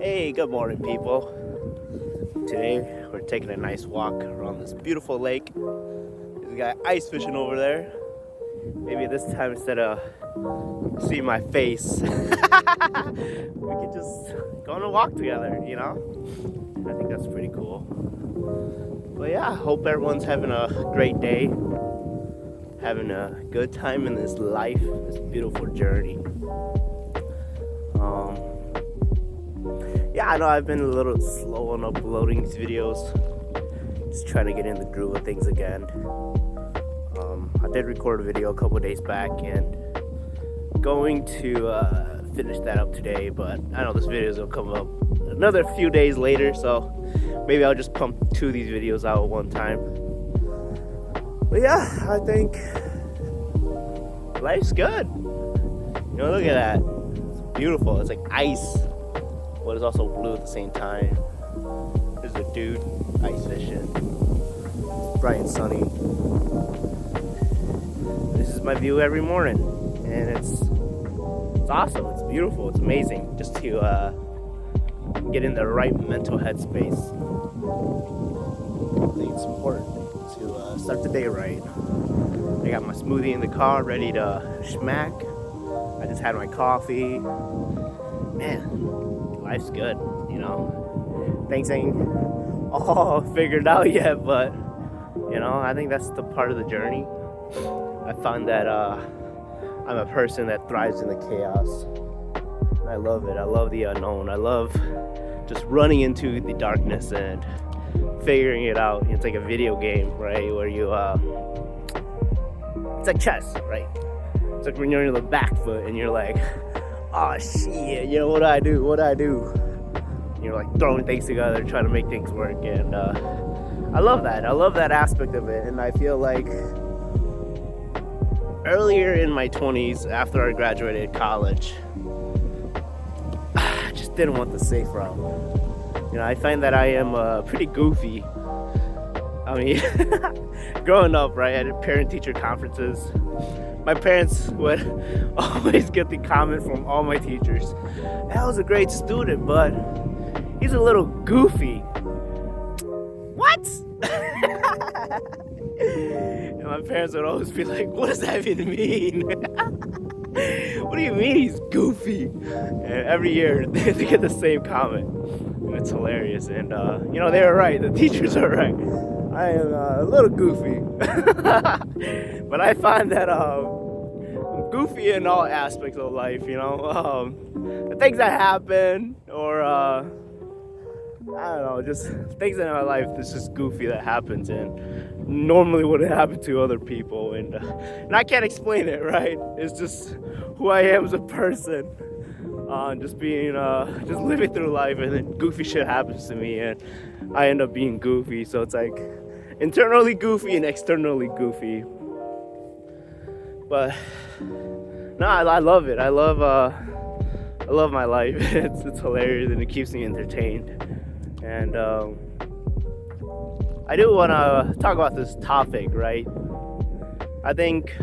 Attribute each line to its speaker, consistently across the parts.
Speaker 1: Hey, good morning, people. Today we're taking a nice walk around this beautiful lake. There's a guy ice fishing over there. Maybe this time instead of seeing my face, we could just go on a walk together, I think that's pretty cool. But yeah, I hope everyone's having a great day, having a good time in this life, this beautiful journey. Yeah, I know I've been a little slow on uploading these videos. Just trying to get in the groove of things again. I did record a video a couple days back and going to finish that up today, but I know this video will come up another few days later, so maybe I'll just pump two of these videos out at one time. But yeah, I think life's good. Look at that. It's beautiful. It's like ice, but it's also blue at the same time. There's a dude ice fishing. It's bright and sunny. This is my view every morning, and it's awesome. It's beautiful. It's amazing just to get in the right mental headspace. I think it's important to start the day right. I got my smoothie in the car ready to smack. I just had my coffee. Man, life's good, Things ain't all figured out yet, but, I think that's the part of the journey. I found that I'm a person that thrives in the chaos. I love it. I love the unknown. I love just running into the darkness and figuring it out. It's like a video game, right? Where you, it's like chess, right? It's like when you're in the back foot and you're like, oh shit, what do I do? You're like throwing things together, trying to make things work, and I love that. I love that aspect of it, and I feel like earlier in my 20s, after I graduated college, I just didn't want the safe route. I find that I am pretty goofy. I mean, growing up, right, at parent-teacher conferences, my parents would always get the comment from all my teachers, "That was a great student, but he's a little goofy." What? And my parents would always be like, "What does that even mean?" "What do you mean he's goofy?" And every year they get the same comment, and it's hilarious. And they were right. The teachers are right. I am a little goofy, but I find that I'm goofy in all aspects of life. The things that happen, or I don't know, just things in my life that's just goofy that happens and normally wouldn't happen to other people, and I can't explain it, right? It's just who I am as a person. Just being, just living through life, and then goofy shit happens to me, and I end up being goofy. So it's like internally goofy and externally goofy. But no, I love it. I love my life. It's hilarious, and it keeps me entertained. And I do want to talk about this topic, right? I think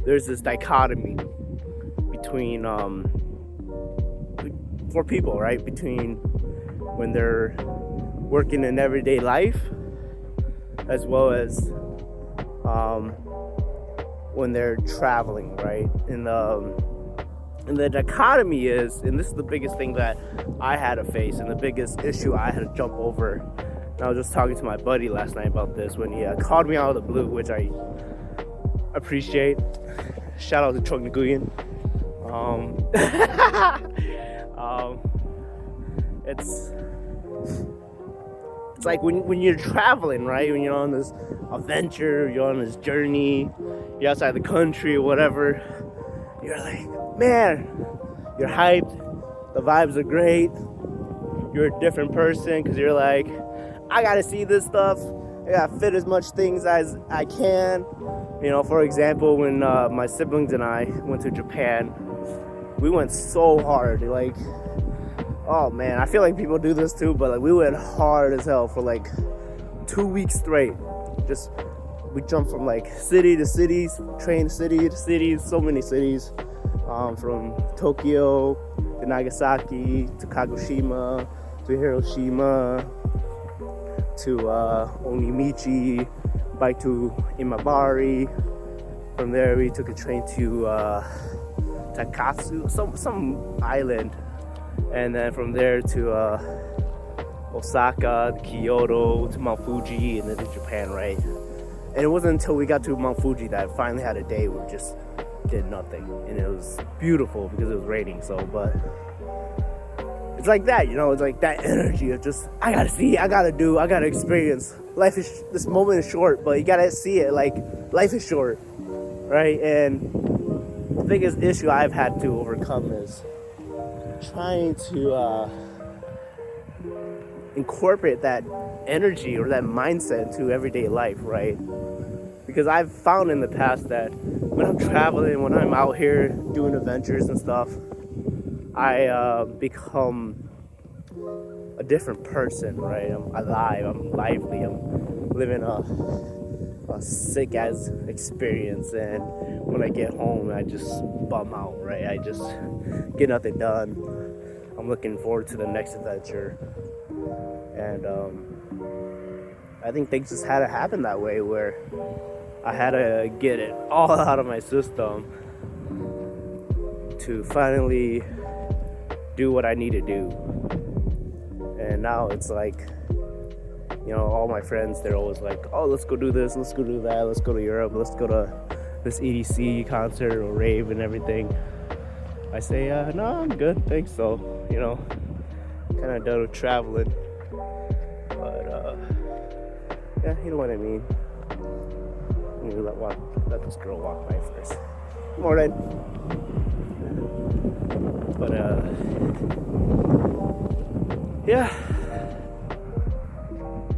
Speaker 1: there's this dichotomy between for people, right? Between when they're working in everyday life, as well as when they're traveling, right? And the dichotomy is, and this is the biggest thing that I had to face, and the biggest issue I had to jump over. And I was just talking to my buddy last night about this when he called me out of the blue, which I appreciate. Shout out to Chong Nguyen. It's like when you're traveling, right? When you're on this adventure, you're on this journey, you're outside the country or whatever, you're like, man, you're hyped, the vibes are great, you're a different person because you're like, I gotta see this stuff, I gotta fit as much things as I can. For example, when my siblings and I went to Japan, we went so hard, like, oh man, I feel like people do this too, but like we went hard as hell for like 2 weeks straight. We jumped from like city to cities, train city to cities, so many cities, from Tokyo to Nagasaki, to Kagoshima, to Hiroshima, to Onimichi, bike to Imabari. From there we took a train to Takatsu, some island, and then from there to Osaka, Kyoto, to Mount Fuji, and then to Japan, right? And it wasn't until we got to Mount Fuji that I finally had a day where we just did nothing, and it was beautiful because it was raining. So, but it's like that, you know, it's like that energy of just, I gotta see, I gotta do, I gotta experience. Life is, this moment is short, but you gotta see it, like, life is short, right? And the biggest issue I've had to overcome is trying to incorporate that energy or that mindset to everyday life, right? Because I've found in the past that when I'm traveling, when I'm out here doing adventures and stuff, I become a different person, right? I'm alive, I'm lively, I'm living a sick as experience, and when I get home I just bum out, right? I just get nothing done. I'm looking forward to the next adventure, and I think things just had to happen that way, where I had to get it all out of my system to finally do what I need to do. And now it's like, you know, all my friends, they're always like, oh, let's go do this, let's go do that, let's go to Europe, let's go to this EDC concert or rave and everything. I say, no, I'm good, thanks. So, you know, kind of done with traveling. But, yeah, you know what I mean. Let me let this girl walk by first. Morning. But, yeah.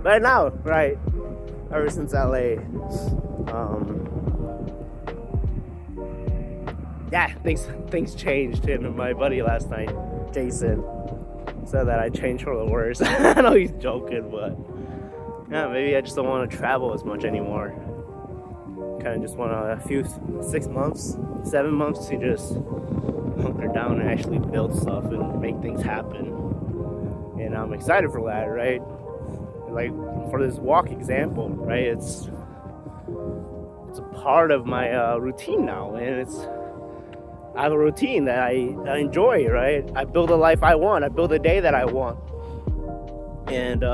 Speaker 1: Right now, right, ever since LA, yeah, things changed. And my buddy last night, Jason, said that I changed for the worse. I know he's joking, but yeah, maybe I just don't want to travel as much anymore. Kind of just want a few 6 months, 7 months to just hunker down and actually build stuff and make things happen. And I'm excited for that, right? Like for this walk example, right? It's a part of my routine now, and I have a routine that I enjoy, right? I build a life I want. I build a day that I want, and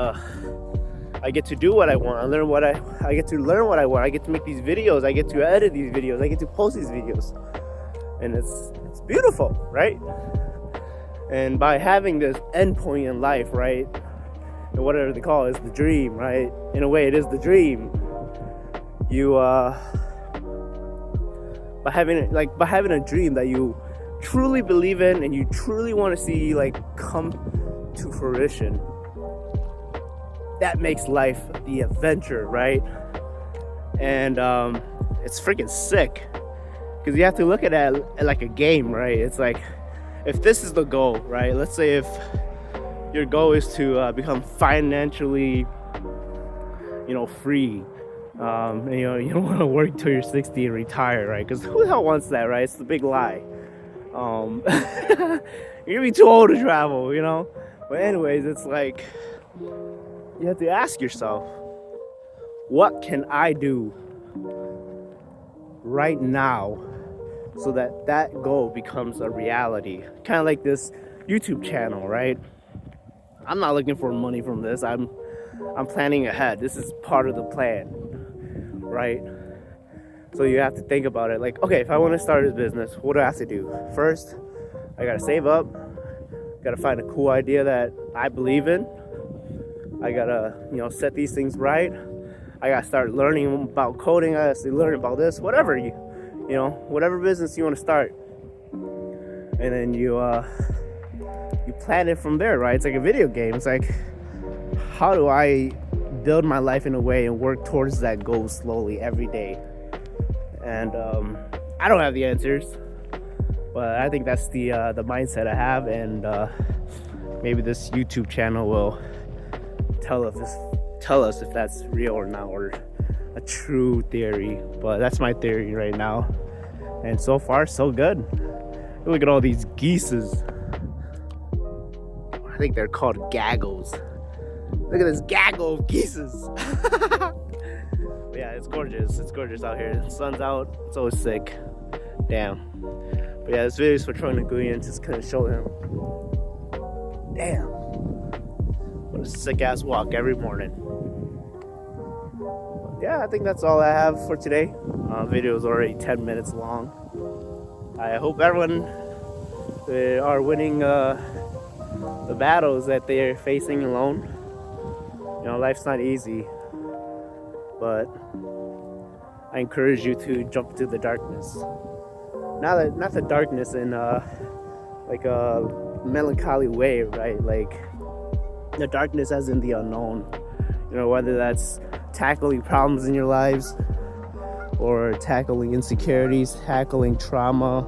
Speaker 1: I get to do what I want. I get to learn what I want. I get to make these videos. I get to edit these videos. I get to post these videos, and it's beautiful, right? And by having this endpoint in life, right, and whatever they call it, is the dream, right? In a way, it is the dream. You by having a dream that you truly believe in and you truly want to see like come to fruition, that makes life the adventure, right? And it's freaking sick, because you have to look at it like a game, right? It's like, if this is the goal, right? Let's say if your goal is to become financially, free, and, you don't want to work till you're 60 and retire, right? Because who the hell wants that, right? It's the big lie. You're gonna be too old to travel, But anyways, it's like, you have to ask yourself, what can I do right now so that goal becomes a reality? Kind of like this YouTube channel, right? I'm not looking for money from this. I'm planning ahead. This is part of the plan, right? So you have to think about it like, okay, if I want to start this business, what do I have to do? First, I gotta save up. Gotta find a cool idea that I believe in. I gotta, set these things right. I gotta start learning about coding. I gotta learn about this, whatever whatever business you want to start. And then you plan it from there, right? It's like a video game. It's like, how do I build my life in a way and work towards that goal slowly every day? And I don't have the answers, but I think that's the mindset I have, and maybe this YouTube channel will tell us if that's real or not, or a true theory. But that's my theory right now, and so far so good. Look at all these geeses. I think they're called gaggles. Look at this gaggle of geeses. Yeah, it's gorgeous. It's gorgeous out here. The sun's out. It's always sick. Damn. But yeah, this video is for Troy Nguyen. Just couldn't show him. Damn. What a sick ass walk every morning. Yeah, I think that's all I have for today. Video is already 10 minutes long. I hope everyone are winning the battles that they're facing alone. You know, life's not easy, but I encourage you to jump into the darkness. Not the darkness in like a melancholy way, right? Like the darkness as in the unknown. You know, whether that's tackling problems in your lives or tackling insecurities, tackling trauma,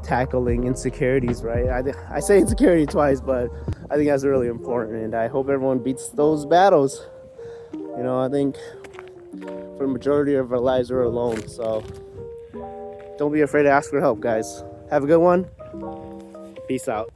Speaker 1: tackling insecurities, right? I say insecurity twice, but I think that's really important, and I hope everyone beats those battles. You know, I think for the majority of our lives we're alone, so don't be afraid to ask for help, guys. Have a good one. Peace out.